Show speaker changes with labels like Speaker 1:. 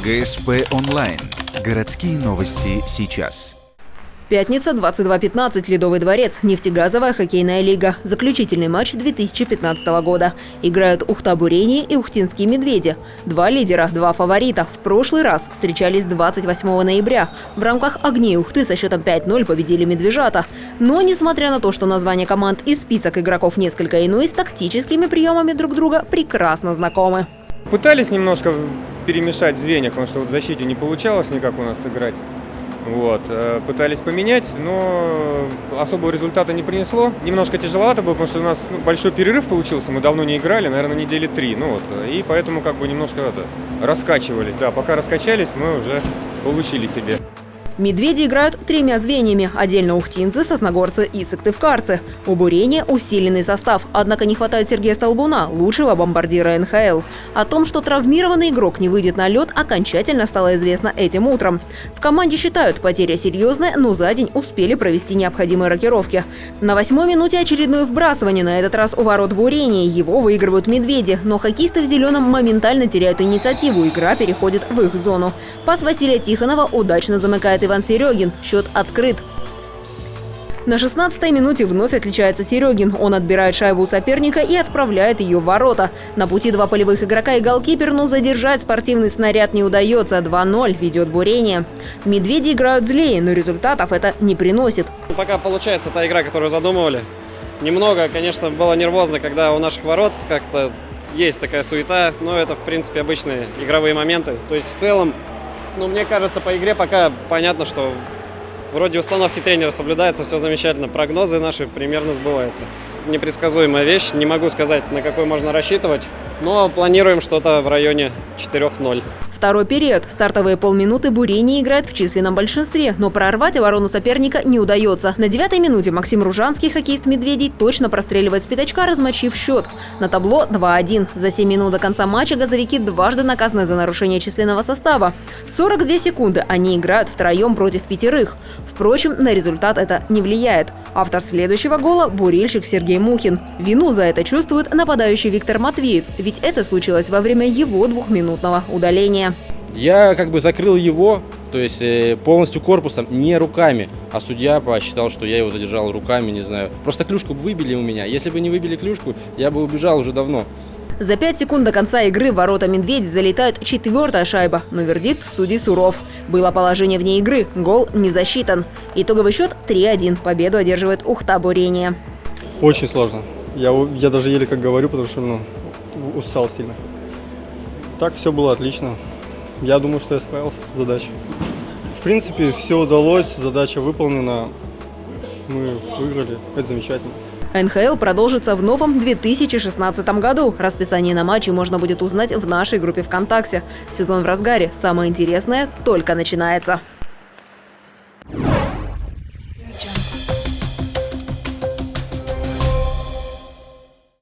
Speaker 1: ГСП онлайн. Городские новости сейчас.
Speaker 2: Пятница, 22:15. Ледовый дворец. Нефтегазовая хоккейная лига. Заключительный матч 2015 года. Играют Ухта-Бурение и Ухтинские медведи. Два лидера, два фаворита. В прошлый раз встречались 28 ноября. В рамках «Огней Ухты» со счетом 5-0 победили медвежата. Но, несмотря на то, что название команд и список игроков несколько иной, с тактическими приемами друг друга прекрасно знакомы.
Speaker 3: Пытались немножко перемешать звенья, потому что в защите не получалось никак у нас играть. Пытались поменять, но особого результата не принесло. Немножко тяжеловато было, потому что у нас большой перерыв получился, мы давно не играли, наверное, недели 3. И поэтому немножко раскачивались. Да, пока раскачались, мы уже получили себе.
Speaker 2: Медведи играют тремя звеньями. Отдельно ухтинцы, сосногорцы и сыктывкарцы. У Бурения усиленный состав. Однако не хватает Сергея Столбуна, лучшего бомбардира НХЛ. О том, что травмированный игрок не выйдет на лед, окончательно стало известно этим утром. В команде считают, потеря серьезная, но за день успели провести необходимые рокировки. На 8-й минуте очередное вбрасывание, на этот раз у ворот Бурения. Его выигрывают медведи, но хоккеисты в зеленом моментально теряют инициативу. Игра переходит в их зону. Пас Василия Тихонова удачно замыкает Иван Серегин. Счет открыт. На 16-й минуте вновь отличается Серегин. Он отбирает шайбу у соперника и отправляет ее в ворота. На пути два полевых игрока и голкипер, но задержать спортивный снаряд не удается. 2-0 ведет Бурение. Медведи играют злее, но результатов это не приносит.
Speaker 4: Пока получается та игра, которую задумывали. Немного, конечно, было нервозно, когда у наших ворот как-то есть такая суета. Но это, в принципе, обычные игровые моменты. То есть в целом, мне кажется, по игре пока понятно, что вроде установки тренера соблюдаются, все замечательно. Прогнозы наши примерно сбываются. Непредсказуемая вещь, не могу сказать, на какой можно рассчитывать, но планируем что-то в районе 4-0.
Speaker 2: Второй период. Стартовые полминуты Бурение играет в численном большинстве, но прорвать оборону соперника не удается. На 9-й минуте Максим Ружанский, хоккеист «Медведей», точно простреливает с пятачка, размочив счет. На табло 2-1. За 7 минут до конца матча газовики дважды наказаны за нарушение численного состава. 42 секунды они играют втроем против 5. Впрочем, на результат это не влияет. Автор следующего гола – бурильщик Сергей Мухин. Вину за это чувствует нападающий Виктор Матвеев, ведь это случилось во время его 2-минутного удаления.
Speaker 5: Я закрыл его, то есть полностью корпусом, не руками, а судья посчитал, что я его задержал руками, не знаю. Просто клюшку выбили у меня. Если бы не выбили клюшку, я бы убежал уже давно.
Speaker 2: За 5 секунд до конца игры в ворота «Медведь» залетает 4-я шайба, но вердикт судей суров. Было положение вне игры, гол не засчитан. Итоговый счет 3-1. Победу одерживает Ухта-Бурение.
Speaker 6: Очень сложно. Я даже еле как говорю, потому что устал сильно. Так все было отлично. Я думаю, что я справился с задачей. В принципе, все удалось, задача выполнена. Мы выиграли, это замечательно.
Speaker 2: НХЛ продолжится в новом 2016 году. Расписание на матчи можно будет узнать в нашей группе ВКонтакте. Сезон в разгаре. Самое интересное только начинается.